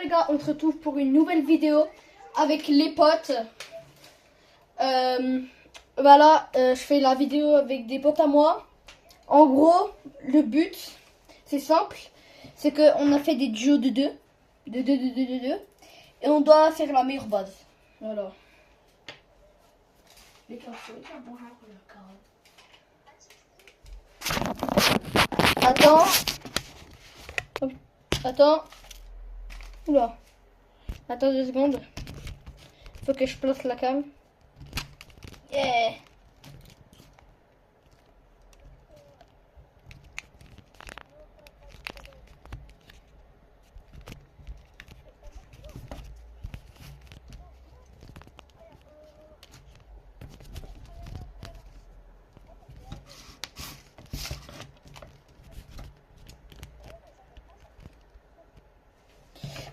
les gars, on se retrouve pour une nouvelle vidéo avec les potes. Voilà, je fais la vidéo avec des potes à moi. En gros, le but, c'est simple, c'est qu'on a fait des duos de deux, et on doit faire la meilleure base. Voilà. Attends. Attends. Oula. Attends 2 secondes. Faut que je place la cam. Yeah.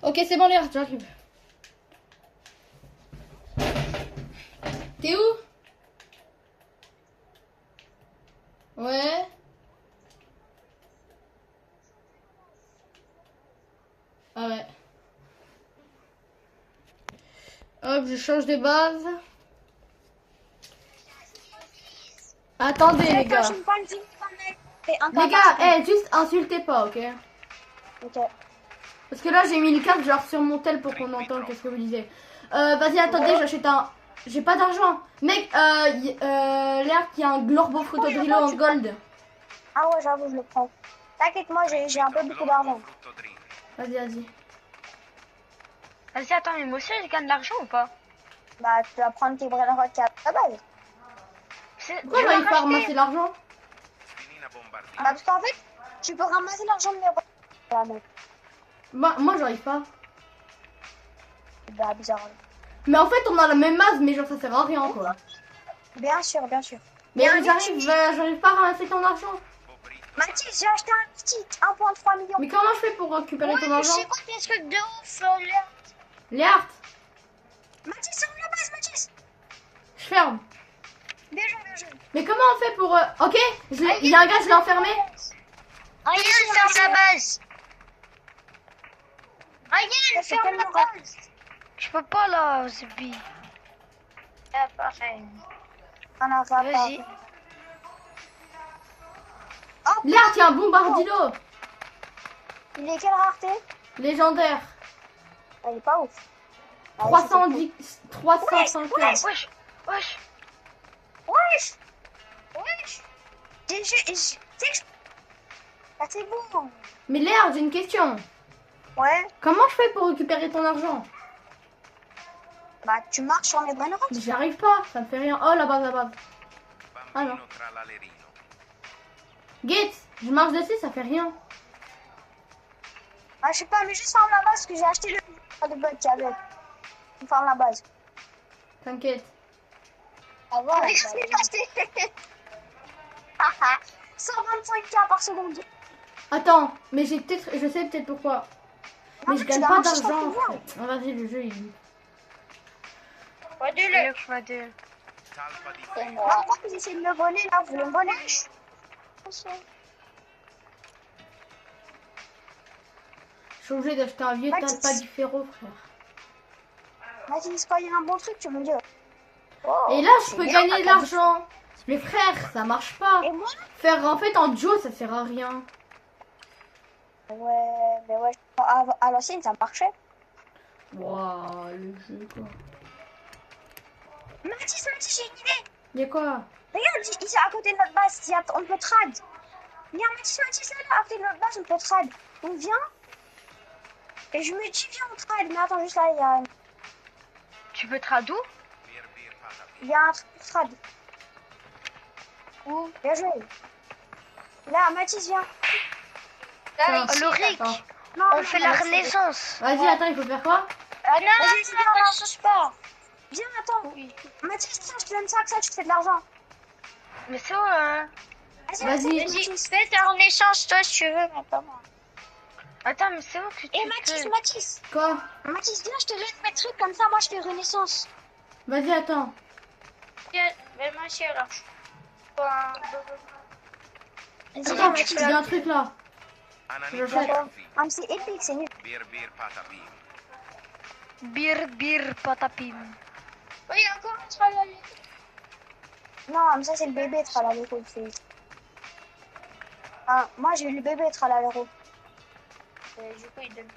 Ok, c'est bon, les gars, j'arrive. T'es où? Ouais. Ah ouais. Hop, je change de base. Attendez, les gars. Les gars, juste insultez pas, ok? Ok. Parce que là, j'ai mis le câble genre sur mon tel pour qu'on entende qu'est-ce que vous disiez. Vas-y, attendez, j'achète un... J'ai pas d'argent. Mec, l'air qu'il y a un Glorbo Photodrillo en gold. Ah ouais, j'avoue, je le prends. T'inquiète, moi, j'ai un peu beaucoup d'argent. Vas-y, vas-y. Vas-y, attends, mais moi aussi, je gagne de l'argent ou pas? Bah, tu vas prendre tes bras droits à la base. Pourquoi j'arrive pas à ramasser l'argent? Bah, parce qu'en fait, tu peux ramasser l'argent de mes bras. Mec. Bah, moi, j'arrive pas. Bah, bizarre. Mais en fait, on a la même masse, mais genre, ça sert à rien, quoi. Bien sûr, bien sûr. Mais j'arrive pas à ramasser ton argent. Mathis, j'ai acheté un petit 1,3 million. Mais comment je fais pour récupérer ton argent? C'est quoi tes trucs de ouf, Léart, Mathis, c'est où la base, Mathis? je ferme. Bien joué, bien joué. Mais comment on fait pour... Ok, il y a un gars, je l'ai enfermé. Ryan, ferme la base. Ryan, ferme la base. Je peux pas là, Zubi. Ah, pareil. Vas-y. Léart, il y a un bombardilo. Il est quelle rareté? Légendaire. Elle est pas ouf. 310... 305. Wesh. Wesh. Ah, c'est bon. Mais Léart, j'ai une question. Ouais. Comment je fais pour récupérer ton argent? Bah, tu marches sur les bonnes routes. J'y arrive pas, ça me fait rien. Oh, là-bas. Ah non. Gates, je marche dessus, ça fait rien. Ah, je sais pas, mais juste ferme la base parce que j'ai acheté le de bug qu'il y avait. Ferme la base. T'inquiète. Ah ouais, j'ai acheté. 125K par seconde. Attends, mais je sais peut-être pourquoi. Non, Mais je tu gagne vas pas marcher sur d'argent. ton voie. Ah, vas-y, le jeu, il... Pourquoi vous essayez de me voler là? Vous voulez me voler? Je suis obligé d'acheter un vieux Mathis. tas de différents, frère. Mathis, quand il y a un bon truc, tu me dis. Oh, Et là, je peux gagner de l'argent. Mais frère, ça marche pas. Et moi? Faire en fait en duo, ça sert à rien. Ouais, mais ouais. À l'ancienne, ça marchait. Waouh, le jeu, quoi. Mathis, j'ai une idée. Il y a quoi? Regarde, ici à côté de notre base, on peut trad. Viens, Mathis, là, à côté de notre base, on peut trad. On vient. Et je me dis, viens, on trad. Mais attends, juste là, il y a. Tu veux trad où? Il y a un truc pour trad. Où? Bien joué. Là, Mathis, viens. Loric, Non, on fait la renaissance. Vas-y, attends, il faut faire quoi? Ah non, Vas-y, viens, viens, attends. Oui. Mathis, tiens, je te donne ça, que ça, tu te fais de l'argent. Mais c'est où, hein? Vas-y. Mathis. Fais ta renaissance, toi, si tu veux, mais pas moi. Attends, mais c'est où que tu Et Mathis, peux... Mathis. Quoi? Mathis, viens, je te donne mes trucs, comme ça, moi, je fais renaissance. Vas-y, attends. Mais moi, je alors. Vas-y, viens, Attends, Mathis. il y a un truc là. J'achète. D'accord. Ah, mais c'est épique, c'est nul. Bir patapim. Oui, il y a encore un tralala. Non, mais ça, c'est le bébé Tralalero. Ah, moi, j'ai eu le bébé Tralalero. Du coup, il donne.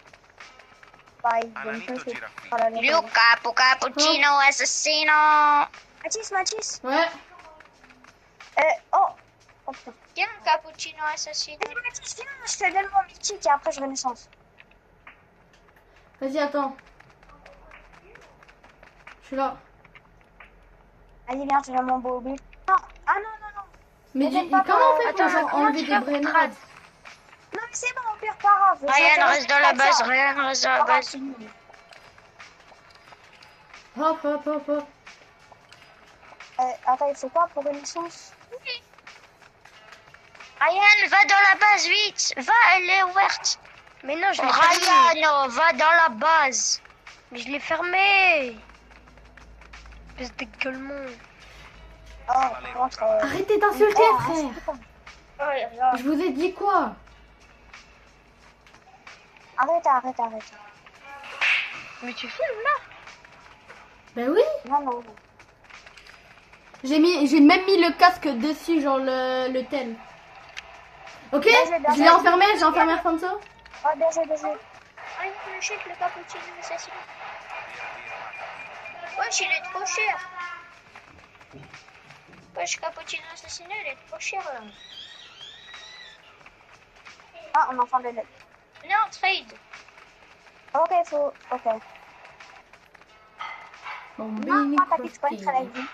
Bah, il donne plus le Tralalero. Luca, cappuccino, assassino. Mathis. Ouais. Oh. Oh, putain. Tiens, un cappuccino assassino. Mathis, viens, je te donne mon mythique et après, je renaissance. Vas-y, attends. Je suis là. Allez, viens, je te donne mon beau but. Non, ah non. Mais Mais comment on fait pour attends, genre comment enlever tu des fais pour brain trad? rats? Non, mais c'est bon, au pire, pas grave. Rien reste dans la base, rien reste dans la base. Hop. Attends, il faut quoi pour renaissance? Ryan, va dans la base, vite. Va, elle est ouverte. Mais non, je l'ai fermée. Ryan, va dans la base. Mais je l'ai fermée. Espèce de gueulement. Oh, par contre. Arrêtez d'insulter, frère. Oh, Je vous ai dit quoi? Arrête. Mais tu filmes là? Ben oui. Non. J'ai même mis le casque dessus, genre le tel. Ok? Bien Je joué. l'ai enfermé, Alfonso. Oh, bien joué. Ah, il achète le cappuccino assassino. Wesh, il est trop cher. Wesh, cappuccino assassino, il est trop cher là. Ah, on entend le lettres. Non, trade. Ok, faut. Ok. Bon, Non, t'inquiète, je connais très la vie.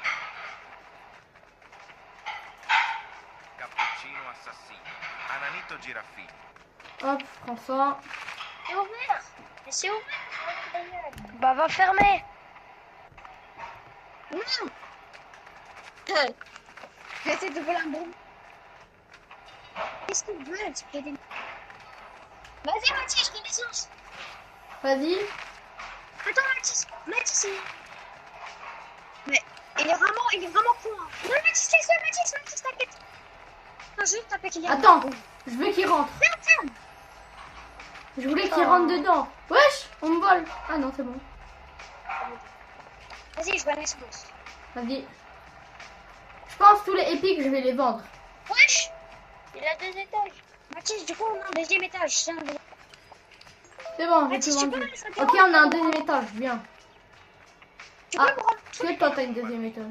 Cappuccino assassino. Ananito giraffino. Hop, je prends ça. C'est ouvert. Mais c'est ouvert. Bah, va fermer. J'essaie de voler un bon. Qu'est-ce que tu veux, tu peux aider? Vas-y, Mathis, je renaissance. Vas-y. Attends, Mathis, mais il est vraiment con. Hein. Non, Mathis, t'inquiète. Non, juste taper qu'il y a. Attends, je veux qu'il rentre. Ferme. Je voulais qu'il rentre dedans. Wesh, on me vole. Ah non, c'est bon. Vas-y, je renaissance. Vas-y. Je pense tous les épiques, je vais les vendre. Wesh, il a 2 étages. Mathis, du coup, on a un deuxième étage. C'est bon, j'ai Mathis, tout tu peux vendu. me laisser Ok, on a un deuxième étage, viens. Tu Ah, peux me rendre le est-ce truc? que toi t'as une deuxième étage?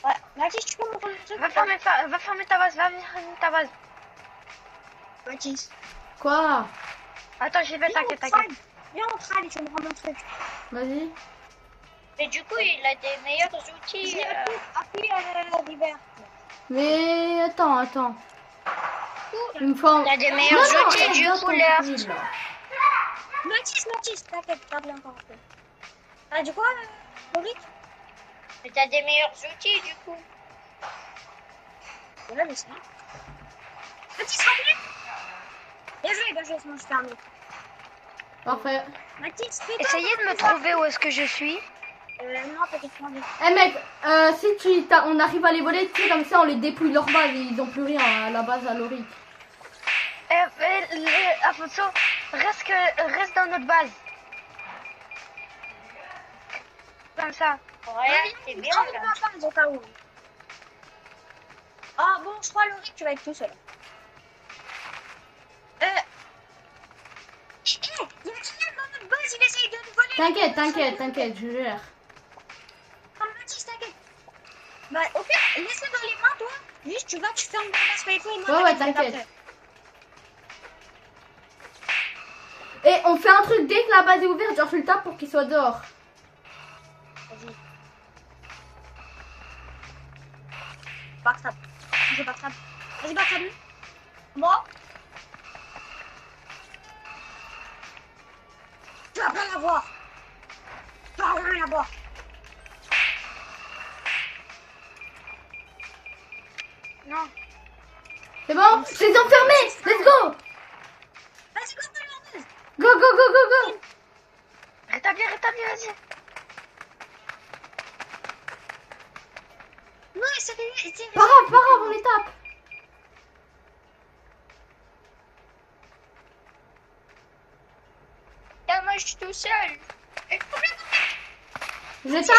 Ouais, Mathis, tu peux me rendre le truc? Va fermer ta base, va fermer ta base. Mathis. Quoi? Attends, j'y vais, t'inquiète. Viens, on trade et tu me rends mon truc. Vas-y. Mais du coup, il a des meilleurs outils. Appuie à l'hiver. Mais attends. Il me faut... Il a des meilleurs outils du regarde ton couleur. profil, là. Mathis, t'inquiète, parle encore un peu. Ah, du coup, Lorik? Mais t'as des meilleurs outils du coup. Voilà, mais c'est bon. Mathis, rappelez? Bien joué, c'est bon, je ferme. Parfait. Mathis, fais-toi. Essayez de me trouver où est-ce que je suis. Non, t'inquiète pas. Eh mec, si on arrive à les voler, tu sais, comme ça on les dépouille leur base et ils ont plus rien à la base à Loric. Afonso, reste dans notre base. Comme ça. Ouais, c'est bien là. Au cas où. Ah bon, je crois, Lorik, tu vas être tout seul. Il y a Kylian dans notre base, il essaye de nous voler. T'inquiète, je gère. Ah, Mathis, t'inquiète. Bah, au pire, laisse-le dans les mains, toi. Juste, tu vas, tu fermes la base par les feux et moi, Ouais, t'inquiète. Et on fait un truc dès que la base est ouverte, genre je le tape pour qu'il soit dehors. Vas-y. Backstab. Je backstab. Vas-y, backstab. Moi. Tu vas pas l'avoir. Tu vas rien l'avoir. Non. C'est bon? Je les ai enfermés. Let's go. Vas-y, go, go, Go. Rétablis, vas-y. non, c'est Pas grave, on les tape. je suis tout seul. Je tape.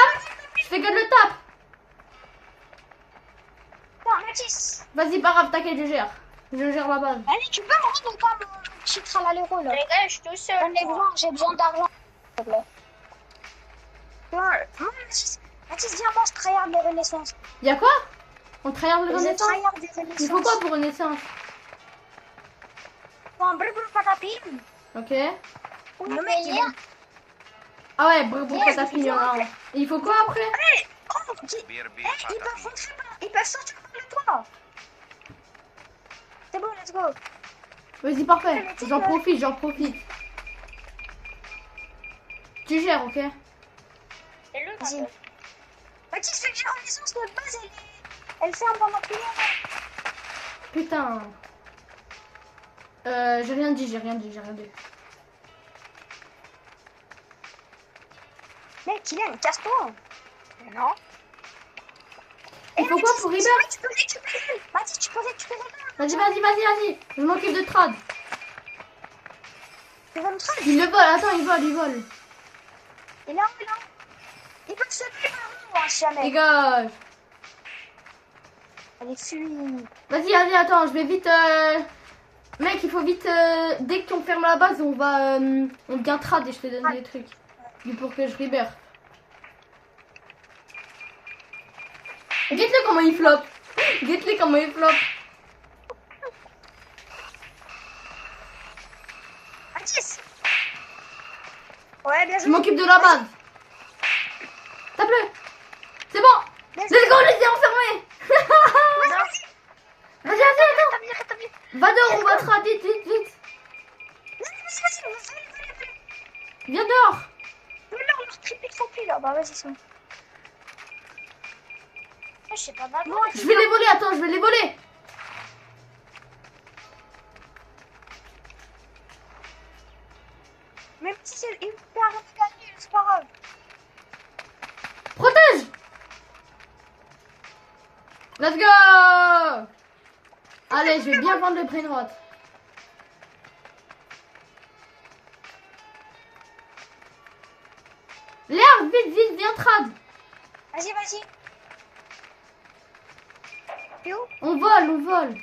Je fais que de le tape. Non, Mathis. Vas-y, pas grave, t'inquiète, je gère. Je gère la base. Allez, tu peux me rendre ou pas mon petit tralaléro là? Les gars, je suis tout seul. J'en ai besoin, j'ai besoin d'argent. S'il te plaît. Non, Mathis, viens, moi je tryhard les renaissances. Y'a quoi? On tryhard le Je renaissance? tryhard des renaissances. Il faut quoi pour renaissance? Bon, brûle patapim. Ok. Le mec, il est... Ah ouais, brr, patapim, il y en a un. Et il faut quoi après? Hey, oh, Birbi ils peuvent patati. rentrer par... Ils peuvent sortir par le toit. C'est bon, let's go. Vas-y, parfait. J'en profite. Tu gères, ok? C'est le Vas-y. gars. Mathis, fais que j'ai renaissance, notre base, elle ferme pendant plus longtemps. Putain. J'ai rien dit. Mec, Kylian, casse-toi. Non. Il faut quoi pour River? Tu peux récupérer. Mathis, tu peux récupérer. Vas-y. Je m'occupe de trad. Tu vas me trade. Il le vole, attends, il vole. Il est là. Il peut se tuer par nous, hein, si jamais. Dégage. Allez, fuis. Vas-y, attends, je vais vite. Mec, il faut vite. Dès qu'on ferme la base, on va. On vient trad et je te donne des trucs. Du pour que je libère. Guette-le comment il floppe. Mathis. Ouais, bien Je joué. m'occupe de la base. Tape-le. C'est bon. Let's go, je les ai enfermés. Vas-y, attends. Va dehors, on va trad, vite. Vas-y. Viens dehors. Leur triple font plus là. Bah, vas-y, c'est bon. Je sais pas d'abord. Je vais les voler, attends, je vais les voler. Même si il peut arrêter de gagner, c'est pas grave. Protège. Let's go. Allez, je vais bien vendre le brainrot. Léa, vite, viens trad. Vas-y. Et où? On vole.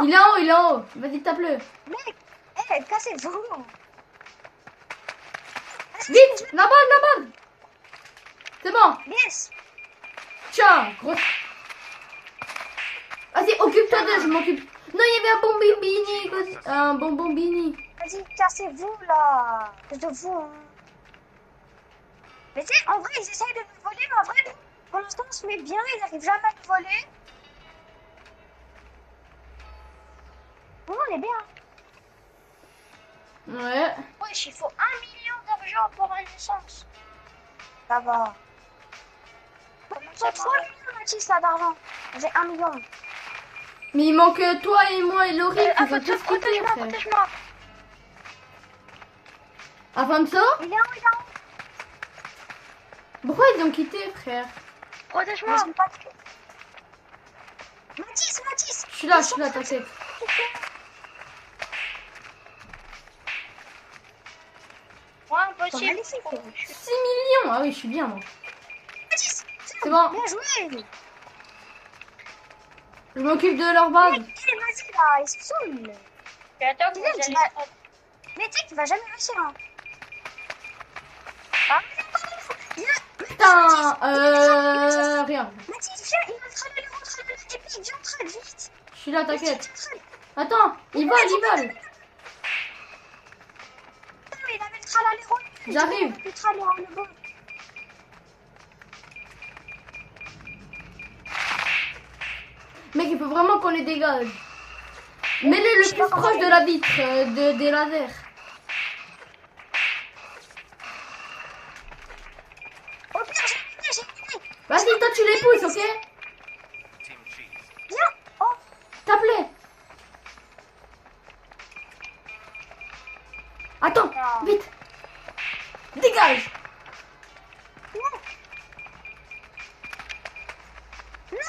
Il est en haut. Vas-y, tape-le. Mec, cassez-vous. Vite, la balle. C'est bon. Yes. Tiens, grosse. Vas-y, occupe-toi d'eux, je m'occupe. Non, il y avait un bonbonbini. Vas-y, cassez-vous là. C'est de vous. Hein. Mais tu sais, en vrai, ils essayent de nous voler, mais en vrai, pour l'instant, on se met bien, ils n'arrivent jamais à nous voler. Bon, on est bien. Ouais. Wesh, il faut 1 million d'argent pour une licence. Ça va. J'ai 3 millions, Mathis, là, d'argent. J'ai 1 million. Mais il manque toi et moi et Laurie qui vont tous quitter, frère. Protège-moi. Avanzo, Il est en haut. pourquoi ils ont quitté, frère? Protège-moi. Ils ont pas de... Mathis. Je suis là, t'inquiète. Ouais, impossible. Magnifique. 6 millions. Ah oui, je suis bien, moi. Mathis, C'est bon, bien joué. je m'occupe de leur base. Mec, vas-y, là, ils se saoulent. J'attends que vous Dylan, tu allez... vas- Mais tu sais qu'il va jamais réussir, hein. Ah. Putain, rien. Mathis, viens, il va trade le rentre et puis viens, trade, vite. Je suis là, t'inquiète. Vite, trade. Attends, ils volent. Putain, mais il avait le trade à l'héros. J'arrive. Le trade à l'héros. Mec, il faut vraiment qu'on les dégage. Mets-les le plus proche de la vitre, des lasers. Au pire, j'ai une idée. Vas-y, toi tu les pousses, ok? Team Cheese. Viens. Oh, Tape-les. Attends, vite. Dégage. non. Non,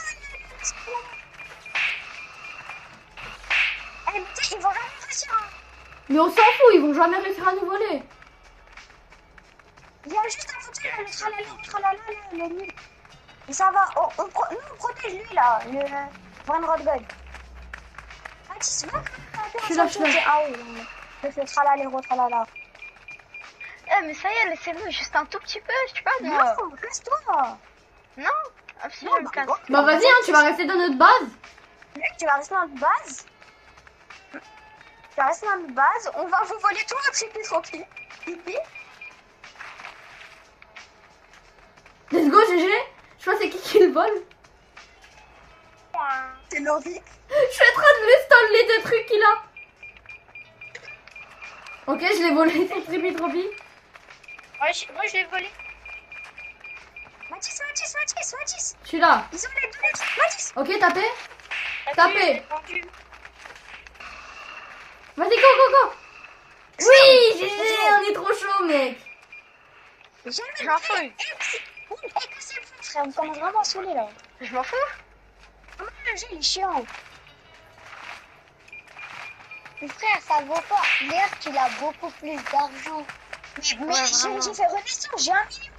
Eh, mais tu sais, ils vont jamais réussir. Hein. Mais on s'en fout, ils vont jamais réussir à nous voler. Il y a juste un fauteuil, le tralala, le nul. Et ça va, nous on protège lui là, le Van Rodgod. Mathis, va Je suis là, je suis là. Ah oui, le tralala, tralala. Eh, mais ça y est, laissez-nous juste un tout petit peu, je sais pas, moi. Non, casse-toi. Non, absolument, je me casse. Bah vas-y, hein, tu vas rester dans notre base. Mec, tu vas rester dans notre base. Tu vas rester dans notre base, on va vous voler tout votre épée tranquille. Pipi. Let's go, GG. Je crois que c'est qui le vole. C'est Lorik. Je suis en train de lui stall les deux trucs qu'il a. Ok, je l'ai volé, c'est très trop vite. Moi, je l'ai volé. Mathis. Je suis là. Ils ont les deux lettres. Mathis. Ok, tapez. T'as Tapez. vu, vendu. Vas-y, go. Oui, GG, on est trop chaud, mec. Jamais. Je m'en fous. Cassez-vous, frère. On commence vraiment à saouler là. Je m'en fous. Comment le jeu il est chiant. Mais frère, ça vaut pas. L'air qu'il a beaucoup plus d'argent. Mais j'ai fait renaissance, j'ai 1 million.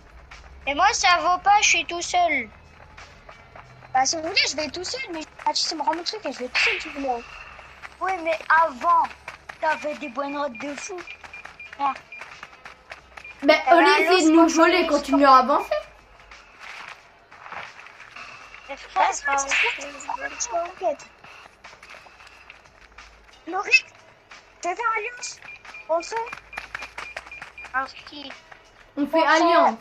Et moi, ça vaut pas, je suis tout seul. Bah si vous voulez, je vais tout seul, mais Mathis me rend mon truc et je vais tout seul, tu voulais. Oui, mais avant, t'avais des bonnes notes de fou. Mais au lieu de nous voler, continue à avancer. Lorik, tu veux faire alliance contre Qui? On fait alliance.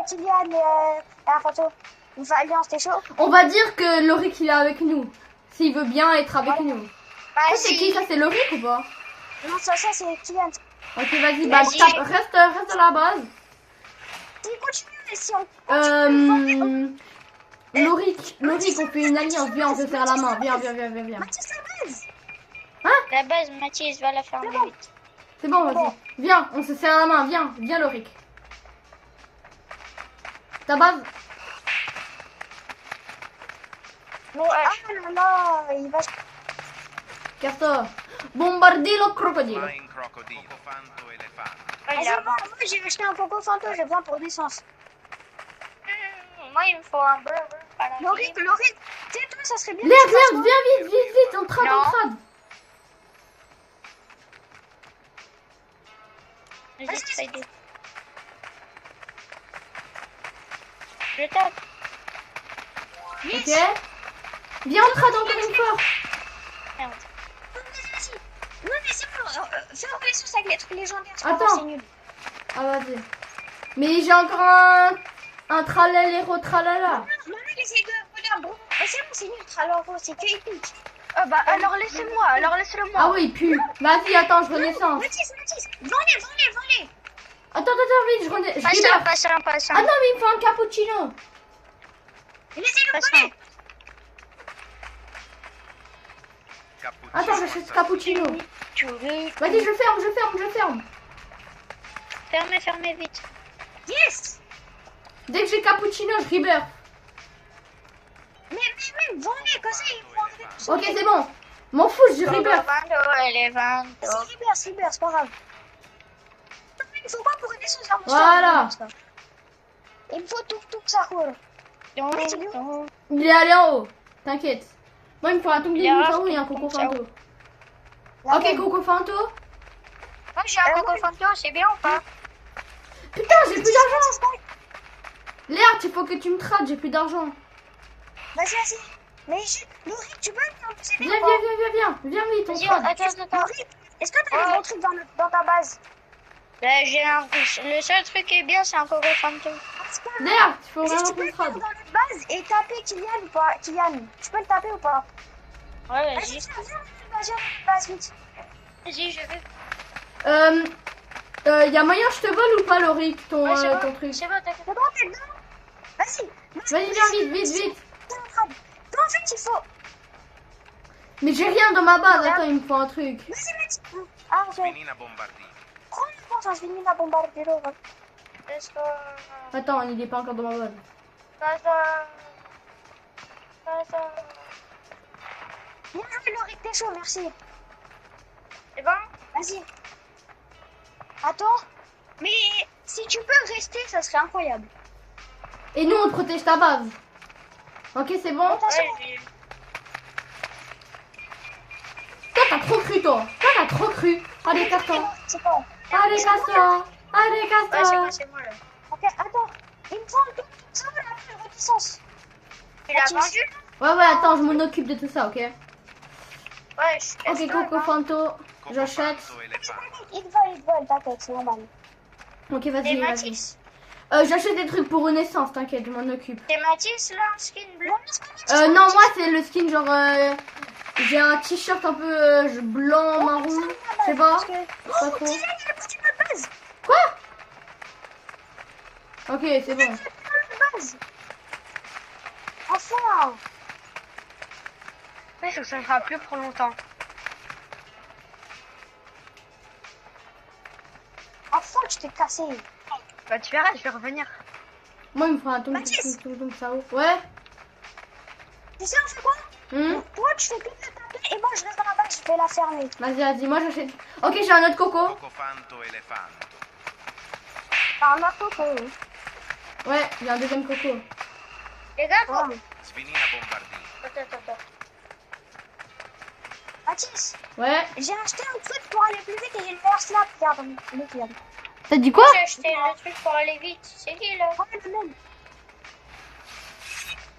Kylian et la photo. On fait alliance, t'es chaud? On va dire que Lorik il est avec nous. S'il veut bien être avec nous. Ça c'est qui? Ça c'est Lorik ou pas? Non, ça c'est Kylian. Ok, vas-y, bah reste à la base. Si continue, si on Lorik, on fait une alliance. Viens, on se serre la main. Viens. Mathis, la base. La base, Mathis, va la fermer vite. C'est bon, vas-y. Viens, on se serre la main. Viens, Lorik. Ta base. Mais ah là là, il va. Casse-toi. Bombardilo crocodile. Flying crocodile. Cocofanto elefante. Vas-y, moi j'ai acheté un Poco Fanto, j'ai besoin pour naissance. Moi, il me faut un burger. Lorik, tu sais, toi, ça serait bien. L'air, viens vite, on trade. Vas-y, trade. Je tape. Ok. Viens, on trade encore une fois. Merde. Non, mais c'est bon, fais renaissance avec les trucs légendaires. Attends. C'est nul. Ah, vas-y. Mais j'ai encore un tralala tralala. Non, il essaie de voler un bro. Mais c'est bon, c'est nul, Traloro, c'est que épique. Bah, alors laissez-moi, laissez-le moi. Ah oui, puis. Vas-y, attends, je renaissance. Mathis, volez. Attends, vite, je renaissance. Passons. Ah non, mais il me faut un cappuccino. Laissez-le Passons. voler. Cappuccino. Attends, j'achète cappuccino. Tu veux. Vas-y, je ferme. Fermez vite. Yes. Dès que j'ai cappuccino, je rebirth. Mais volez, comme ça, ils vont arriver. Ok, c'est bon. M'en fous, je rebirth. C'est Riber, c'est pas grave. Il faut pas pour renaissance. Voilà. Il me faut tout ça court. Il est allé en haut. T'inquiète. Moi, il me faut un truc de dinosaure et un Coco Fanto. Ok, Coco Fanto. Moi, j'ai un Coco Fanto, c'est bien ou pas? Putain, j'ai plus d'argent. L'air, il faut que tu me trades, j'ai plus d'argent. Vas-y. Mais Lorik, tu peux nous aider? Viens vite, on Vas-y, trade. attends. Lorik, est-ce que t'as des bons trucs dans ta base? Le seul truc qui est bien, c'est un Coco Fanto. L'air, il faut Est-ce que vraiment tu peux qu'on le trade. faire dans notre base et taper Kylian ou pas? Kylian, tu peux le taper ou pas? Ouais, Vas-y, viens dans notre base vite. Vas-y, je vais. Y a moyen que je te vole ou pas, Lorik, ton Ouais, c'est bon. truc? C'est bon, t'inquiète. C'est bon, t'es dedans? Vas-y. Vas-y, viens vite. Non, en fait, il faut. Mais j'ai rien dans ma base, attends, il me faut un truc. Vas-y, Mathis. Ah, j'ai. Menina bombardino. Prends une pense, je vais mettre la bombardero. Attends, il est pas encore dans ma base. Bien joué, Lorik, t'es chaud, merci. C'est bon? Vas-y. Attends. Mais si tu peux rester, ça serait incroyable. Et nous, on protège ta base. Ok, c'est bon? Attention. Toi, t'as trop cru, toi. Toi, t'as trop cru. Allez, casse-toi. C'est bon. Allez, casse-toi. Allez, Ouais, casse-toi. c'est moi là. Ok, attends. Il me faut un tout ça, la renaissance. Tu l'as vendu? Ouais, attends, je m'en occupe de tout ça, ok? Ouais, je Ok, Coco Fanto. J'achète. Cocofanto elefante. Il vole, t'inquiète, c'est normal. Ok, T'es vas-y, vas-y. Matisse. J'achète des trucs pour Renaissance, t'inquiète, je m'en occupe. T'es Matisse là, en skin bleu? Non, moi, c'est le skin genre. J'ai un t-shirt un peu blanc, marron. Je sais pas. Pas trop. Il a parti de notre base. Ok, c'est bon. Base. Enfin. Ouais, ça sera plus pour longtemps. Enfin, tu t'es cassé. Bah tu verras, je vais revenir. Moi, il me fera un tom ça. Ouais. Tu sais, on fait quoi? Toi, tu fais que de taper et moi, je reste dans la base, je vais la fermer. Vas-y, moi j'achète. Ok, j'ai un autre coco. Cocofanto elefanto. Par un autre coco. Ouais, j'ai un deuxième coco. Les gars, Ah. Svinina bombardino. attends. Mathis, Ouais. j'ai acheté un truc pour aller plus vite et j'ai le meilleur snap. Regarde. T'as dit quoi? J'ai acheté le truc pour aller vite. C'est qui là? Ouais, le même.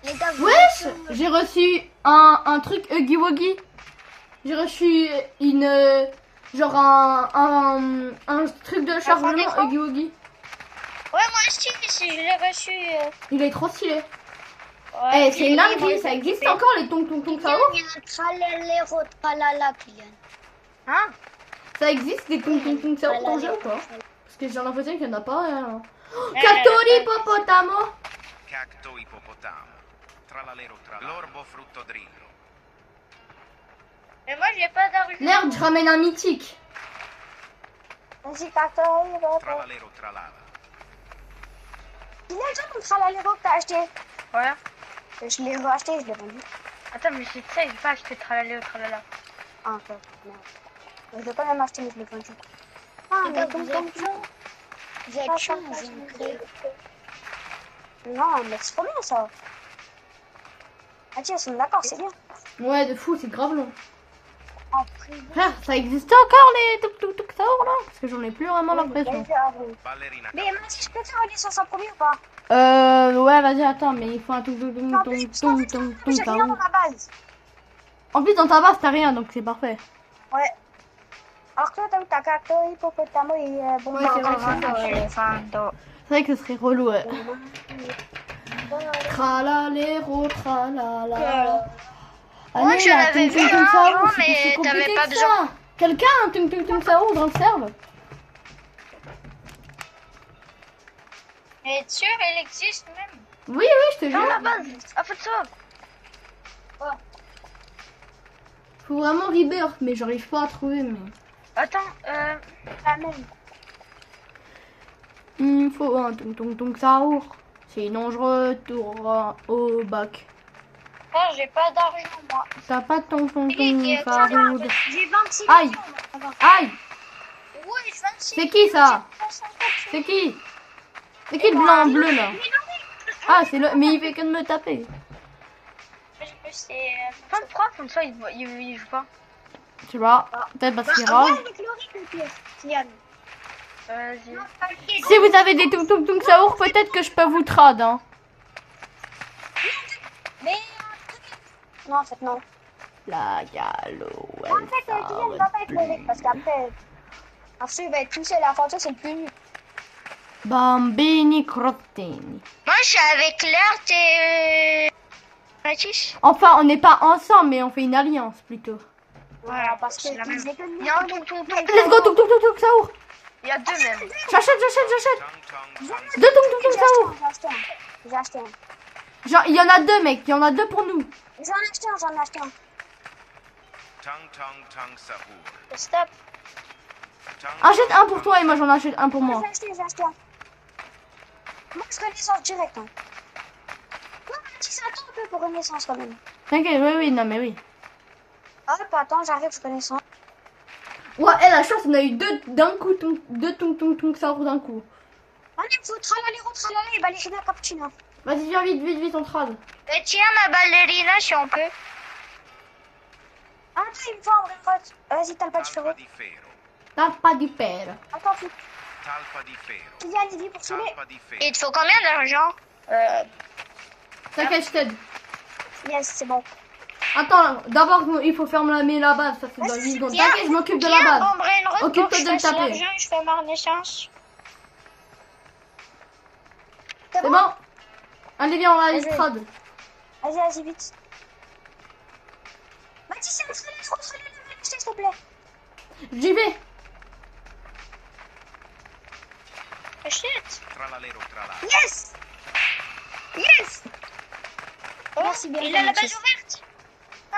Les gars, vous Wesh, j'ai reçu un truc Huggy Wuggy. J'ai reçu une. Genre un truc de chargement d'écran Huggy Wuggy. Ouais, moi aussi, si je l'ai reçu. Il est trop stylé. Ouais, Eh, c'est une dinguerie, ça existe encore les tong ça ouf. Il y a un tralala, tralala, Kylian. Hein? Ça existe des tong ça ouf dans le jeu ou pas? Parce que j'ai l'impression qu'il y en a pas. Hein. Oh, Eh, Cactori Popotamo. Cacto ippopotamo. Tralalero tralala. L'orbo fruttodrillo. Mais moi, j'ai pas d'argent. Merde, je ramène un mythique. Vas-y, Cacto, Tralalero tralala. il est déjà ton tralala que t'as acheté. Ouais. Je l'ai racheté, je l'ai vendu. Attends, mais c'est ça, j'ai pas acheté tralala au tralala. Ah, ok, merde. Je l'ai quand même acheté, mais je l'ai vendu. Ah, Les mais gars, donc, vous êtes chaud. Vous êtes chaud, j'ai une clé. Non, mais c'est trop bien ça. Ah tiens, on est d'accord, c'est bien. Ouais, de fou, c'est grave long. En privé. Frère, ça existe encore les tuk ça ouf là? Parce que j'en ai plus vraiment l'impression. Ballerina Mais Mathis, je peux faire une licence en premier ou pas? Ouais, vas-y, attends, mais il faut un tuk En plus, ça j'ai rien dans ouf. ma base. En plus, dans ta base, t'as rien, donc c'est parfait. Ouais. Alors que toi, t'as Cacto, Hippopotamo et bon, Ouais, c'est vrai, c'est vrai que ce serait relou, ouais. Tralalero, tralala. Moi, Allez, je là, l'avais tung vu, tung hein, ça avant, ouf, c'est mais plus compliqué t'avais pas que besoin. ça. Quelqu'un a un tung ça ouf dans le serve? Mais sûr, elle existe même. Oui, je te Dans la jure. base. Ah, faut ça. Faut vraiment rebirth, mais j'arrive pas à trouver, mais... Attends, la même. Il faut un tung ça ouf. Sinon, je retourne au bac. oh, j'ai pas d'argent, moi. T'as pas de tung Qui faroud. J'ai 26 Aïe. millions. Aïe. Ouais, 26. C'est qui ça? C'est qui? C'est qui le blanc bleu là? Ah, c'est le... Mais il fait que de me taper. C'est 23, comme ça, il joue pas. Je sais pas. Peut-être parce qu'il Ah, rage. ouais, avec Laurie, le pire. Kylian. Vas-y. Si vous avez des tung ça ouf, peut-être que je peux vous trad, hein. Mais. Non, en fait, non. La gallo, En fait, Kylian ne va pas être Laurie parce qu'après. Après, il va être tout seul. La photo, c'est le plus nul. Bambini crottini. Moi, je suis avec Claire, t'es... Mathis. Enfin, on n'est pas ensemble, mais on fait une alliance plutôt. Voilà, parce que c'est la même. ils étaient que Il y a un tonton. Let's go, tung ça ouf. Il y a deux même. J'achète. Tong tong. Deux tung ça ouf. J'ai acheté un. Genre, il y en a deux, mec. Il y en a deux pour nous. J'en ai acheté un. Tong tong tong sahur. Stop. Tong Achète un pour toi et moi j'en achète un pour moi. J'ai acheté un. Moi, je renaissance direct. Hein. Non, Mathis, attends un peu pour renaissance quand même. T'inquiète, oui, non mais oui. Hop, attends, j'arrive, je renaissance. Ouais, et la chance, on a eu deux d'un coup, deux tung ça roule d'un coup. Allez, faut tralala, ballerina cappuccino. Vas-y, viens vite, on trade. Et tiens, ma ballerina, si on peut. Attends, il me faut un vrai vote. Vas-y, t'as le pas de Talpa ferro. di ferro. T'as pas du père. Attends, faut... Talpa di ferro. Kylian, il vit pour sauver. Talpa di ferro. Il te faut combien d'argent? T'inquiète, je t'aide. Yes, c'est bon. Attends, d'abord, il faut fermer la base, ça c'est dans 8 secondes. T'inquiète, je m'occupe de la base. Bon, Brainrot, Occupe-toi pour que je de le fasse taper. l'argent et je fais ma renaissance. C'est bon? Allez, viens, on va aller Vas-y. trade. Vas-y, vite. Mathis, c'est trop, s'il te plaît. J'y vais. Oh shit. Tralalero tralala. Yes. Yes. Oh, Merci bien, il a la Mathis. base ouverte.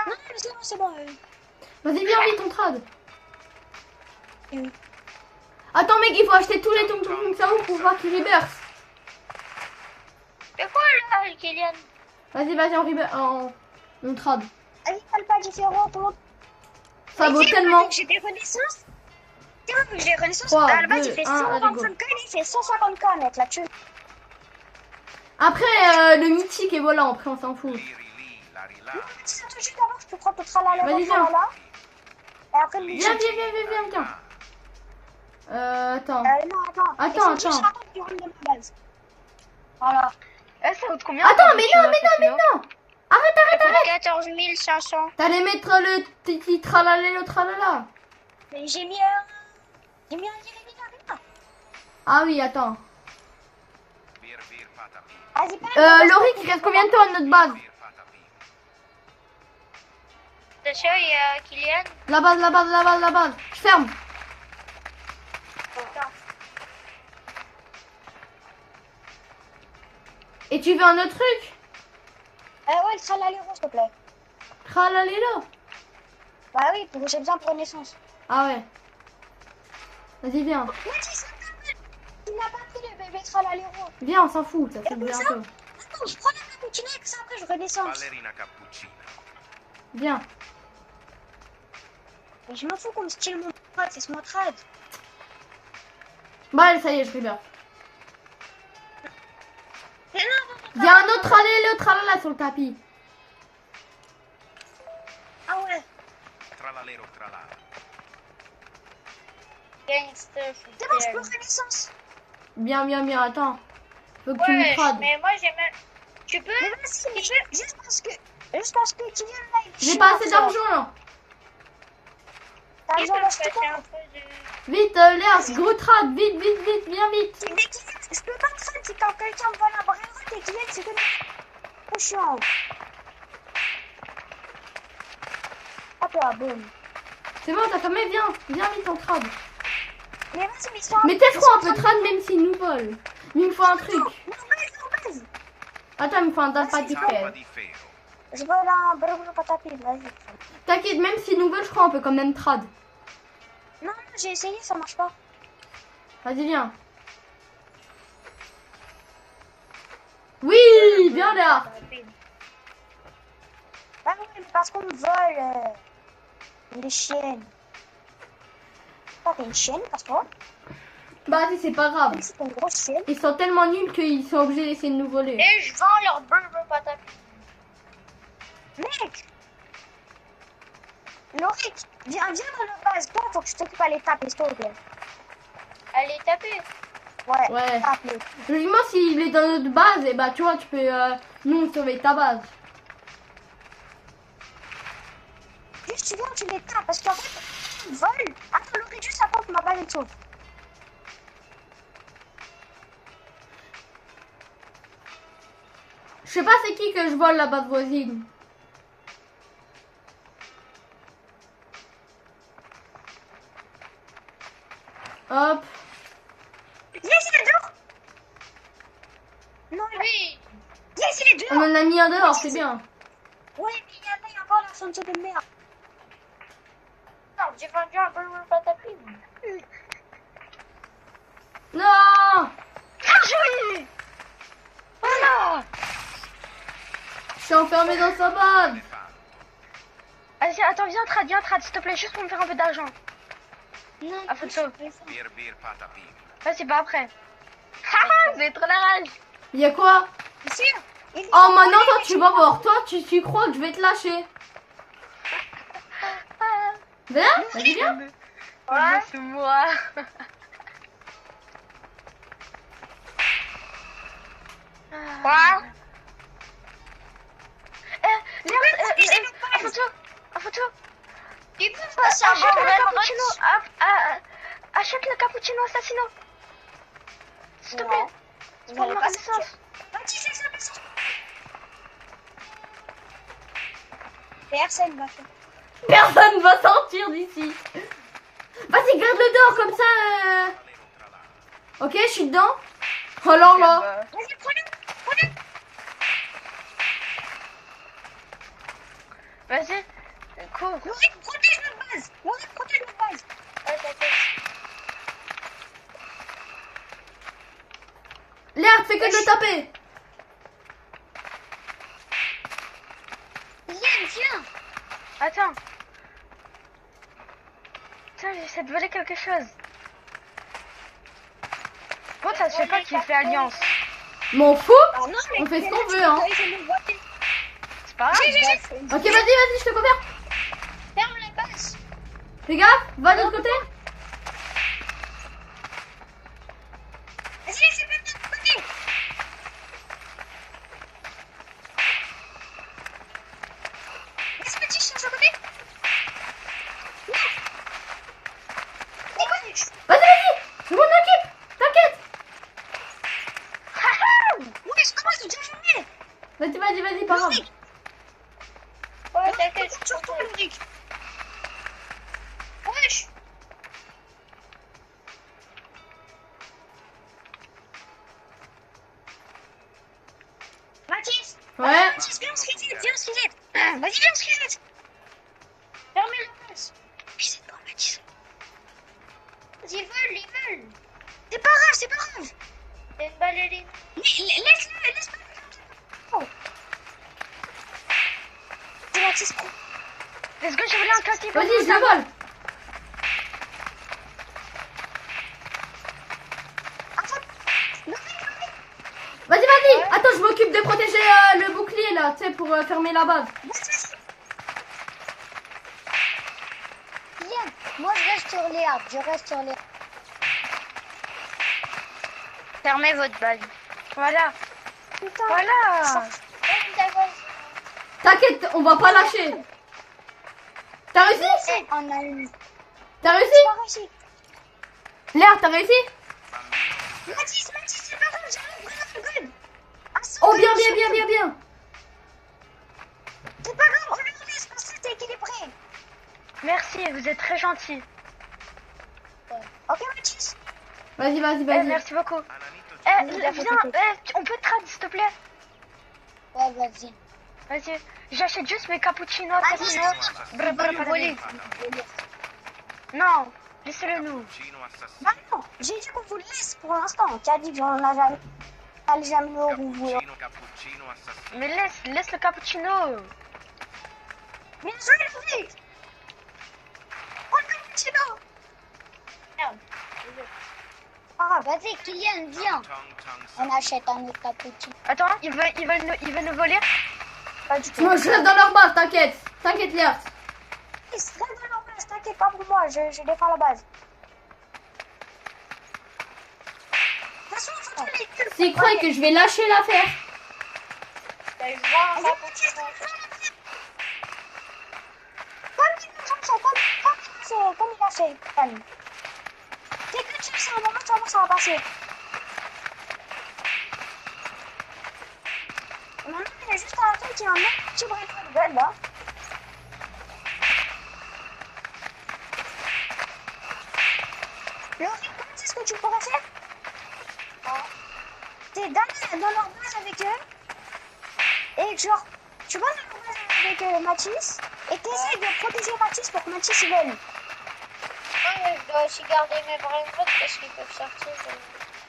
Non, c'est bon. Vas-y, viens vite, on trade. Oui. Attends, mec, il faut acheter tous les tung ça roule pour voir qu'il reverse. C'est quoi là, Kylian? Vas-y, on reverse. On trade. Allez, t'as le pas différent, tout le monde. Ça vaut Mais tellement. vu que j'ai des renaissances. Tu vois, vu que j'ai des renaissances, 3, à la base, 2, il fait 1, allez, go. 125k, il fait 150k, mec, là-dessus. Après, le mythique, et voilà, après, on s'en fout. Liri li, lari la. Si ça touche d'abord, je peux prendre le tralala, Vas-y, le viens. tralala. Et après, le Viens. Attends. non, Attends. Il faut juste attendre qu'il rentre dans ma base. Voilà. Ça coûte combien? Attends, mais non. Arrête. 14 500. T'allais mettre le petit tralala, le tralala. Mais j'ai mis un Irina. Ah oui, attends. Vir patapi. Vas-y, pas Laurie, il reste combien de temps à notre base? Vir patapi. Attention, il y a Kylian. La base. Je ferme. Et tu veux un autre truc? ouais, le tralala, s'il te plaît. Tralala là. Bah oui, j'ai besoin pour naissance. Ah ouais. Vas-y, viens. Mathis, il n'a pas pris le bébé tralala. Viens, on s'en fout, ça fait Et comme ça bientôt. Attends, je prends la cappuccino et que ça, après, je renaissance. Ballerina cappuccina. Viens. Mais je m'en fous qu'on me style mon pote, c'est ce mot trad. Bon, allez, ça y est, je regarde. Mais non, Il y a un autre tralala sur le tapis. Ah ouais. Tralalero tralala. Gangster. C'est bon, je peux renaissance. Bien, attends. Faut que tu me Ouais, trades. mais moi j'ai même. Tu peux? Mais vas-y, mais juste parce que Kylian là, il J'ai chie pas dans assez ça. d'argent là. T'as Il besoin peut d'acheter passer quoi? un peu de. Vite, Léa, gros trade, vite, viens vite. Mais Kylian, je peux pas trad, c'est quand quelqu'un me vole un bras et Kylian, c'est que trop chiant. Hop là, boum. C'est bon, t'as fermé, viens vite, on trade. Mais vas-y, mais ça. Mais peut-être qu'on peut trade même s'ils nous volent. Mais il me faut un truc. Non, base. Attends, il me faut un date pas du Talpa père. di ferro. Je veux là, bravo, pas taper, vas-y. T'inquiète, même s'ils nous veulent, je crois on peut quand même trade. Non, j'ai essayé, ça marche pas. Vas-y, viens. Oui, bien Léa. Ah oui, mais parce qu'on me vole. Les chiennes. Toi, t'es une chienne, casse-toi. Bah, si, c'est pas grave. C'est une grosse chienne. Ils sont tellement nuls qu'ils sont obligés d'essayer de nous voler. Et je vends leur burger patate. Mec! Loric, viens dans notre base. Toi, faut que je t'occupe à l'étape, s'il te plaît. Allez, taper. Ouais. Tape-le. Logiquement, s'il est dans notre base, et bah, tu vois, tu peux nous sauver ta base. Juste, tu viens, tu les tapes. Parce qu'en fait, ils volent. Attends, Loric, juste attends que ma balle est sauve. Je sais pas c'est qui que je vole la base voisine. Hop. Yes, il est dehors! Non, Oui. yes, il est On dehors! en a mis un dehors, c'est bien. Ouais, mais il y a encore la santé de merde. Non, j'ai vendu un burger patate. Non! Voilà. Je suis enfermé dans sa base. Vas-y, attends, viens trade, s'il te plaît, juste pour me faire un peu d'argent. Non, À photo. Bir bir patapim. Ça, c'est pas après. Haha, vous avez trop la rage. Il y a quoi? Sûr. Oh, maintenant, toi, tu vas voir. Toi, tu crois que je vais te lâcher. Viens, vas-y, viens. Ouais. C'est moi. Quoi? À photo. À photo. Tu peux passer un bon Achète le vrai cappuccino. Achète le cappuccino assassino. S'il te plaît. C'est pour ma connaissance. Personne va faire. Personne va sortir d'ici. Vas-y, garde-le dehors, comme ça. Ok, je suis dedans. Oh là là. Vas-y, prenez. Vas-y. Cours. Maurice, protège notre base. Maurice, protège notre base. Ouais, t'inquiète. Léa, fais que de le taper. Viens. Attends. Tiens, j'essaie de voler quelque chose. Bon, ça se fait pas qu'il fait alliance. M'en fous. Ah non, mais On fait ce qu'on veut, hein. C'est pas grave. Ok, vas-y, je te couvre. Ferme la base. Fais gaffe, va de l'autre côté. Vas-y, laissez même de l'autre côté. Laisse petit chien sur le côté. Vas-y, je m'en occupe. T'inquiète. Oui, je commence déjà jamais. Vas-y, pas grave. Ouais, t'inquiète. Surtout Ulrich. Wesh. Mathis. Ouais. Mathis, viens, on se reset. Vas-y, viens, on se reset. Fermez la base. Reset pas, Mathis. Ils veulent. C'est pas grave. Il y a une ballerine. Laisse-le. Oh. C'est Mathis, prends. Est-ce que je voulais un classique? Vas-y, je le vole. Vas-y. Attends, je m'occupe de protéger le bouclier là, tu sais, pour fermer la base. Viens. Moi, je reste sur les arbres. Fermez votre balle. Voilà. Putain. Voilà. T'inquiète, on va pas lâcher. T'as réussi? On a une. T'as réussi? Pas réussi. Léa, t'as réussi? Mathis, c'est pas grave, j'ai un good. Oh, bien. C'est pas grave, on le laisse parce que c'est équilibré. Merci, vous êtes très gentil. Ok, Mathis. Vas-y. Merci beaucoup. Ananito Viens, on peut trade s'il te plaît? Ouais, vas-y. Vas-y, j'achète juste mes cappuccinos assassino. Voler. Non, laissez-le nous. Cappuccino assassino. Bah non, j'ai dit qu'on vous le laisse pour l'instant. Tu as dit qu'on n'a jamais. Allez, jamais au vous. Cappuccino assassino. Mais laisse le cappuccino. Bien joué, Ulrich. Prends le cappuccino. Ah, vas-y, Kylian, viens. Tong On achète un autre cappuccino. Attends, ils veulent nous voler. Pas du tout. Moi, je reste dans leur base, t'inquiète. T'inquiète, Léa. Reste dans leur base, t'inquiète pas pour moi, je défends la base. De toute façon, il faut que les S'ils croient que je vais lâcher l'affaire. T'as eu droit à un cappuccino. Comme il a fait, calme. Dès que tu le sais, un moment, tu vas voir, ça va passer. Maintenant, il est juste à la tête, il y a un petit brin de gueule, là. Laurie, c'est ce que tu pourrais faire? C'est d'aller dans leur base avec eux. Et genre, tu vas dans leur base avec Mathis. Et t'essayes de protéger Mathis pour que Mathis il vienne. Ouais, je dois aussi garder mes brainrots parce qu'ils peuvent sortir.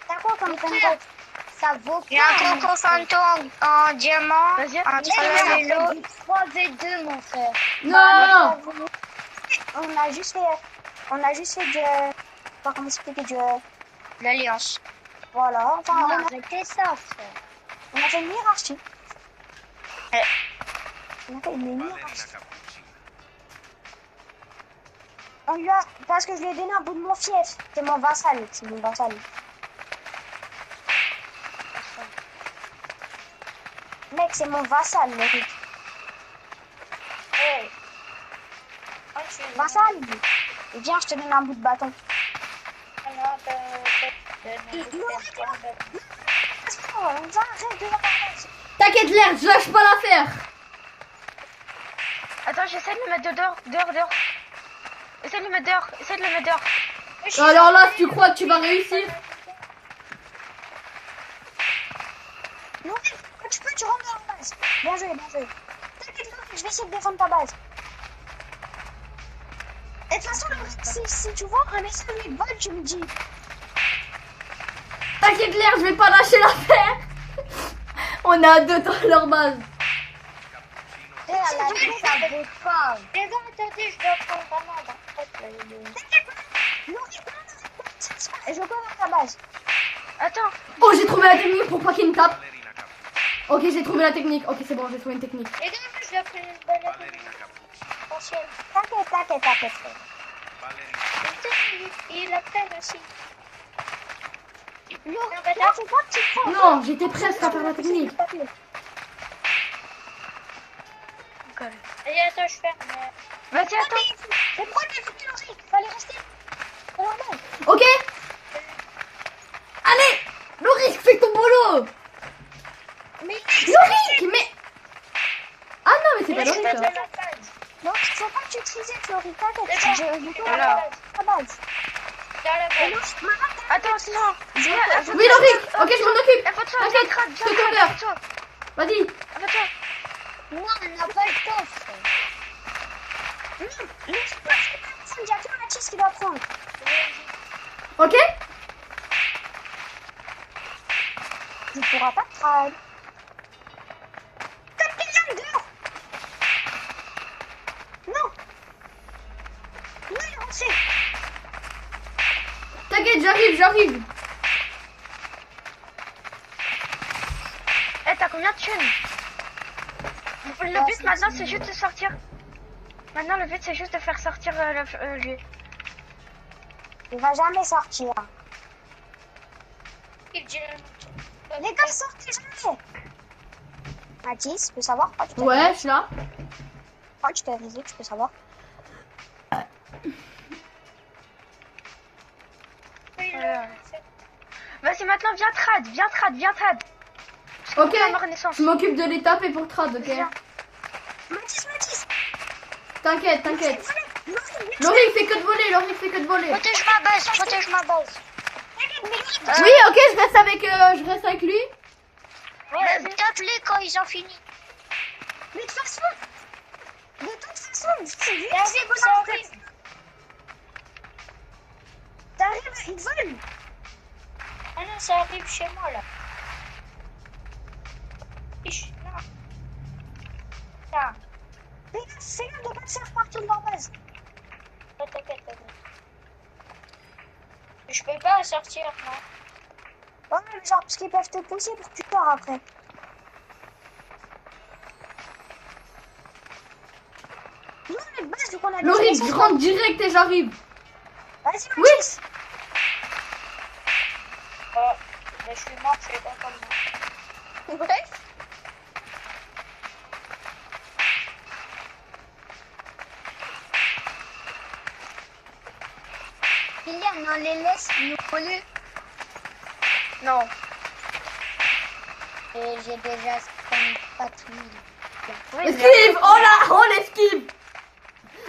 T'as quoi comme brainrot? Ça vaut Il y a un pas. coco fantôme en diamant. Vas-y, C'est 3v2, mon frère. Non. On a juste fait On a juste fait du... Pas comment expliquer du... L'alliance. Voilà, enfin, On a arrêté ça, frère. on a fait une hiérarchie. Eh. On a fait une Ballerina hiérarchie. cappuccina. On lui a... Parce que je lui ai donné un bout de mon fief. C'est mon vassal, c'est mon vassal. Mec, c'est mon vassal, mec. Hey. Vassal, et viens, je te donne un bout de bâton. On va arrêter de la parler. T'inquiète, l'air, je lâche pas l'affaire. Attends, j'essaie de le mettre dehors. Essaie de le mettre dehors. Alors là, si tu crois que tu vas réussir. Non, quand tu rentres dans la base. Bien joué, bien joué. T'inquiète, je vais essayer de défendre ta base. Et de toute façon, si tu vois un message de vol, tu me dis. T'inquiète, l'air, je vais pas lâcher l'affaire. On est à deux dans leur base. Et elle a dit ça vaut pas. Les gars, attendez, je dois prendre un arbre. Et je couvre ta base. Attends, Oh, j'ai trouvé la technique pour pas qu'il me tape. Ballerina cappuccina. Ok, j'ai trouvé la technique. Ok, c'est bon, j'ai trouvé une technique. les gars, je dois prendre une ballerine. Ballerina cappuccina. T'inquiète. Ballerina. Il a peine aussi. Non, c'est toi qui prends. Non, j'étais presque à faire la technique. Et attends, je ferme. Vas-y, attends. Mais pourquoi t'es foutu Henri? Fallait rester. C'est normal. Ok. Allez, Loris, fais ton boulot. Mais Loris, mais... Ah non, mais c'est pas Loris, ça. non, faut pas que tu trises, Florie. T'inquiète. C'est Je couvre Alors. ta base. Et non, Attends, non. Oui, Loris. Ok, je m'en occupe. T'inquiète, je te couvre. Vas-y. Non, on n'a pas le temps, frère. il y a que Mathis qui doit prendre. Ok. Tu pourras pas te trahir. Comme quelqu'un dehors. Non. Non, il est rentré. T'inquiète, j'arrive. Eh, t'as combien de thunes? Le but maintenant, c'est juste de sortir. Maintenant, le but, c'est juste de faire sortir lui. Il va jamais sortir. Il dit... Les gars, sortez jamais. Mathis, tu peux savoir pourquoi tu t'es Ouais, je suis là. Pourquoi tu t'es révisé, tu peux savoir. Vas-y, maintenant, viens trad. Ok. Ma renaissance. Je m'occupe de l'étape et pour trad, ok. Mathis. T'inquiète. Laurie, Laurie, il fait que de voler. Protège ma base. Oui, ok, je reste avec lui. Tape-les quand ils ont fini. mais de toute façon, c'est lui qui s'est posé en fait. T'arrives, ils te volent. Ah non, ça arrive chez moi, là. Non. Ça. Mais c'est là de pas te faire partir de leur base. T'inquiète. Je peux pas sortir, non. Ouais, mais genre, parce qu'ils peuvent te pousser pour que tu pars après. Non, mais de base, vu qu'on a Laurie, déjà je rentre direct et j'arrive. Vas-y, Oui. Mathis. Oh, mais je suis mort, je sais pas comment. Bref. Kylian, on les laisse nous voler. Non. Et j'ai déjà 54 000. Esquive. Oh là, l'esquive.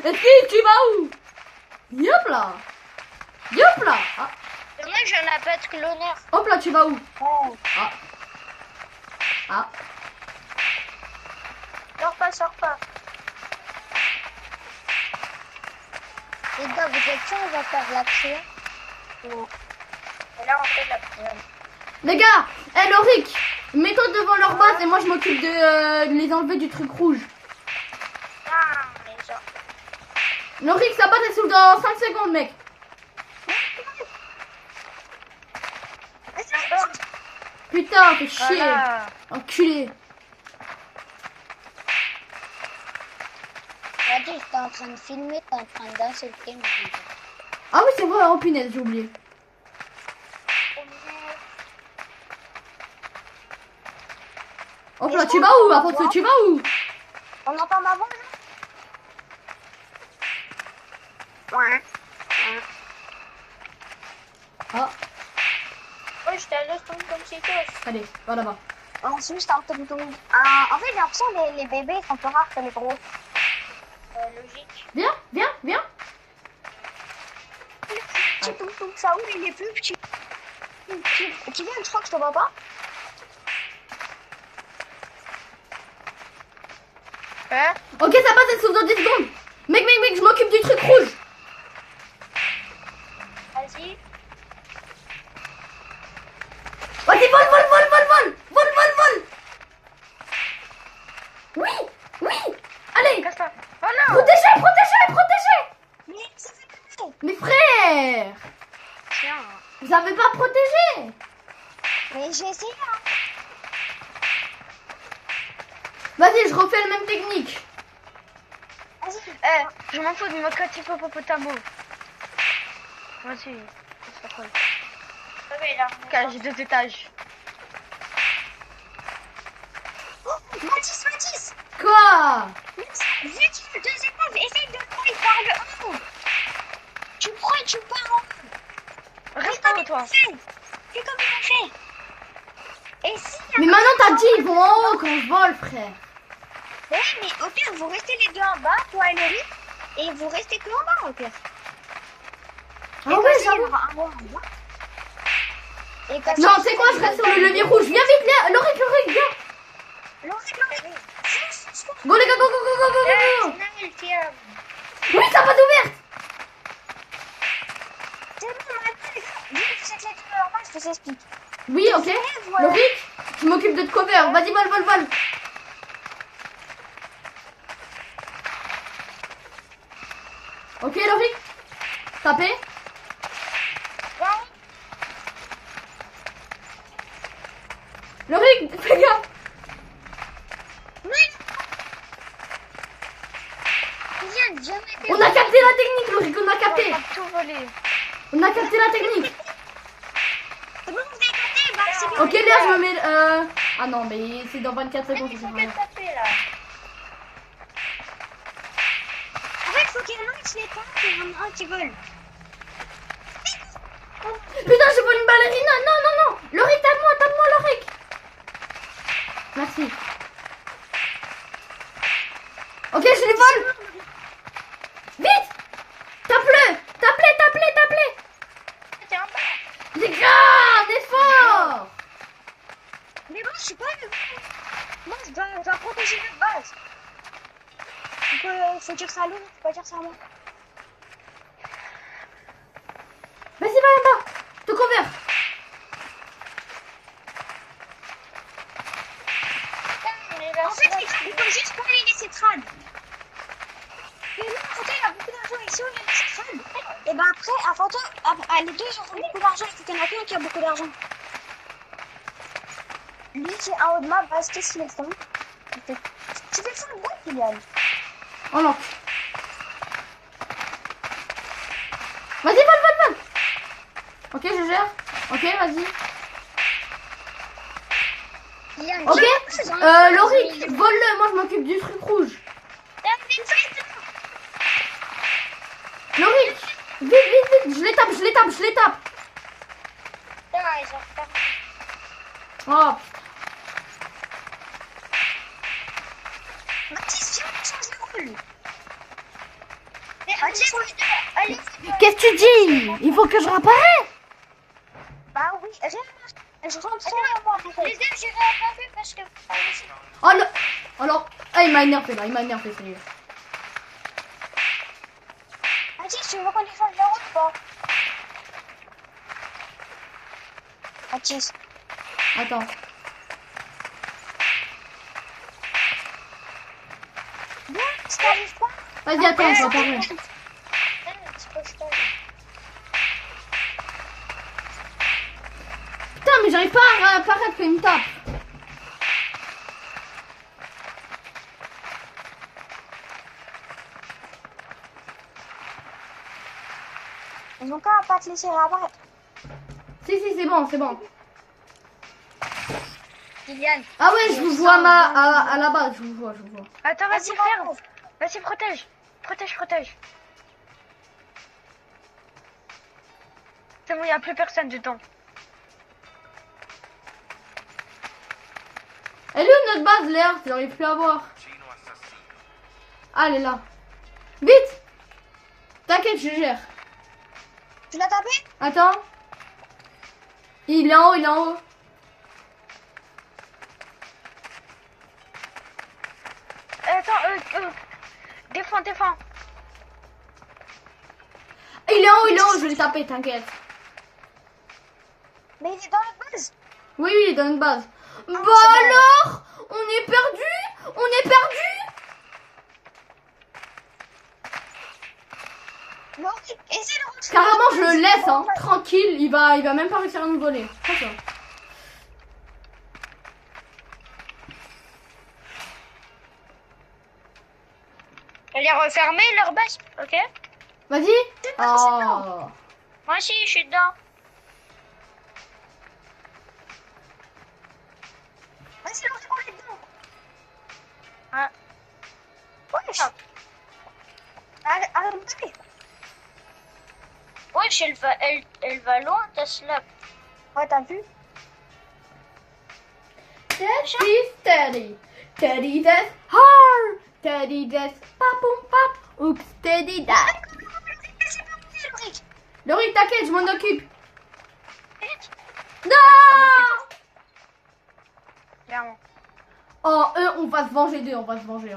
Esquive, tu vas où? Yop là. Ah, C'est vrai que j'en ai pas de l'honneur. hop là, tu vas où? Ouais. Ah. Sors pas. Les gars, vous êtes sûrs on va faire l'action? Et là, on fait de la prison. Les gars, Loric, mets-toi devant leur base et moi je m'occupe de les enlever du truc rouge. Ah, les gens. Lorix, ça bat tes sous dans 5 secondes, mec. Putain, fais chier. Voilà. Enculé. Vas-y, j'étais en train de filmer, t'es en train d'insulter. Ah oui, c'est vrai, oh punaise, j'ai oublié. Hop là, tu vas où, Afonso, tu vas où? On entend ma voix là? Ouais. Ah, Oh, je t'allais comme si toi. allez, va là-bas. Ensuite, je en fait, j'ai l'impression que les bébés sont plus rares que les gros. Logique. Viens, viens, viens. Petit tonton Saoul, il est plus petit. Tu viens, je crois que je te vois pas. Hein? Ok, ça passe, elle s'ouvre dans 10 secondes. Mec, je m'occupe du truc rouge. Vas-y. Vas-y, vole. Oui, oui. Allez, Casse-toi. Oh non! protégez. Mais ça fait mal. Mes frères, Tiens. vous avez pas protégé. Mais j'ai essayé, hein. Vas-y, je refais la même technique. Vas-y. Je m'en fous de mon petit hippopotamo. Vas-y. C'est pas cool. Cage 2 étages. Oh, Mathis. Quoi? Vu qu'il y a 2 étages, essaye de prendre par le haut. Tu prends et tu pars en haut. Reste en haut, toi. Fais comme il a fait. Et si... Mais maintenant, t'as dit, ils vont en haut quand je vole, frère. Oui, mais au pire, vous restez les deux en bas, toi et Laurie, et vous restez que en bas, au pire. Ah ouais, ça j'avoue. va. Et comme Non, ça, tu sais quoi, je reste sur le levier rouge. Viens vite, viens. Laurie, viens. Laurie. Go les gars, go. Tiens. Oui, ça va ouverte. C'est bon, maintenant, les gars, vu que vous êtes les deux en bas, je vous explique. Oui, ok. Laurie, je m'occupe de te cover. Vas-y, vole. Ok, Laurie. Tapez. Laurie, fais gaffe. On a capté la technique, Laurie, on a capté. On va tout voler. On a capté la technique. C'est bon, vous avez capté, bah, c'est bien. Ok, Léa, je me mets... Ah non, mais c'est dans 24 secondes. Ça sert à rien. En fait, faut qu'il y en ait un qui les tape et un qui vole. Putain, j'ai volé une ballerina. Non. Laurie, tape-moi, Laurie. Merci. Ok, je les vole. Vite. Tape-le. Les gars, on est fort. Mais moi, je suis pas le... Moi, je dois protéger notre base. Faut dire ça à l'autre, faut pas dire ça à moi. Vas-y, va là-bas. Te cover. En fait, il faut juste pas les laisser trad. Et nous, à Fanta, il a beaucoup d'argent. Et si on les laisse trad, et ben après, à Fanta, les deux, ils auront beaucoup d'argent. Il faut qu'il y en a qu'un qui a beaucoup d'argent. Lui qui est en haut de ma base, qu'est-ce qu'il est fait? Tu fais full boîte, Kylian. Oh non. Vas-y, vole. Ok, je gère. Ok, vas-y. Ok, Laurie, vole-le. Moi, je m'occupe du truc rouge. Laurie, vite. Je les tape. Oh, Mathis, viens, on change le rôle. Mathis, allez. qu'est-ce que tu dis? Il faut que je réapparaisse. Bah oui, rien. Je rentre sur moi. Les deux, j'irai pas vu parce que. Oh non. Alors, il m'a énervé là, sérieux. Mathis, tu veux qu'on y change la route ou pas? Mathis. Attends. Bien, si t'arrives pas. Vas-y, attends, je vais apparaître. mais j'arrive pas à apparaître quand il me tape. Ils ont qu'à pas te laisser réapparaître. Si, c'est bon, c'est bon. Kylian, Ah ouais, je vous vois à la base, je vous vois. Attends, vas-y, Vas-y, ferme. rentre. Vas-y, protège. Protège. C'est bon, il n'y a plus personne dedans. Elle est où notre base, Léa? J'arrive plus à voir. Chino assassino. Ah, elle est là. Vite! T'inquiète, je gère. Tu l'as tapé? Attends. Il est en haut, Attends, défends. Il est en haut, je vais le taper, t'inquiète. Mais il est dans notre base. Oui, il est dans une base. Bah c'est bon. alors? On est perdu? Non, essaie de rentrer. Carrément, je le laisse, hein. Tranquille, il va même pas réussir à nous voler. Franchement. Elle est refermée, leur base, ok? Vas-y. Oh. Moi aussi, je suis dedans. Vas-y, on est dedans. Ah. Wesh. Arrête de me taper. Wesh, elle va loin, ta slap. Ouais, t'as vu? Steady. Steady death. Hard. Steady death. Papoum pap. Oups, steady death. C'est pas mon Ulrich. Laurie, t'inquiète, je m'en occupe. Non! Clairement. Oh, on va se venger d'eux, on va se venger.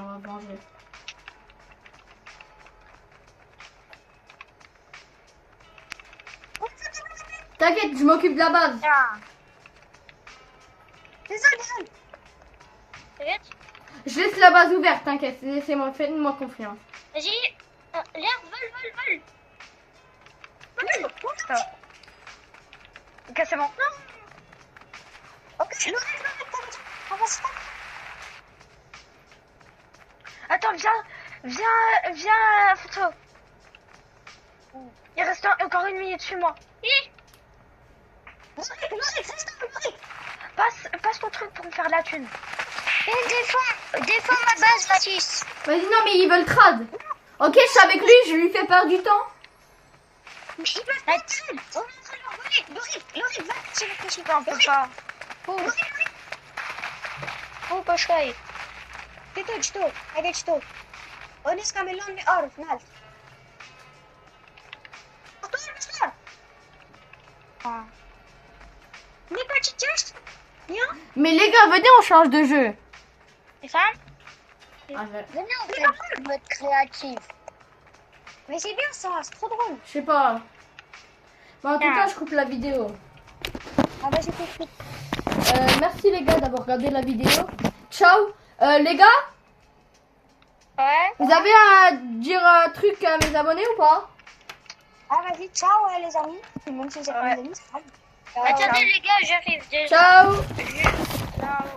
T'inquiète, je m'occupe de la base. Tiens. Désolé. T'inquiète. Je laisse la base ouverte, t'inquiète, laissez-moi, faites-moi confiance. Vas-y. L'air, vole. Ok, c'est bon. Ok, Ulrich, on va se faire. Attends, viens, photo. Il reste encore une minute, suis-moi. Ulrich, reste là, Ulrich. Passe ton truc pour me faire la thune. défends ma base, Mathis. Vas-y, non, mais ils veulent trad. Ok, je suis avec lui, je lui fais perdre du temps. Mais ils peuvent pas trade. On est en train de leur voler. Ulrich, va. Je réfléchis. On peut pas. Poszkaj. Ty tu, idź tu. Jedź tu. On jest kamilony orf, nal. O, tu jest orf. Nie patrzycie? Nie? Mais les gars, venez, on change de jeu. Les femmes? Ah, Venez, on fait le mode créatif. Mais c'est bien ça, c'est trop drôle. je sais pas. Bon, en tout cas, je coupe la vidéo. Ah, vas-y, coupe. Merci les gars d'avoir regardé la vidéo. Ciao. Les gars, Ouais. vous avez à dire un truc à mes abonnés ou pas? Ah, vas-y, ciao les amis. Même si vous êtes Ouais. mes amis, c'est grave. Attendez les gars, j'arrive déjà. Ciao. Ciao.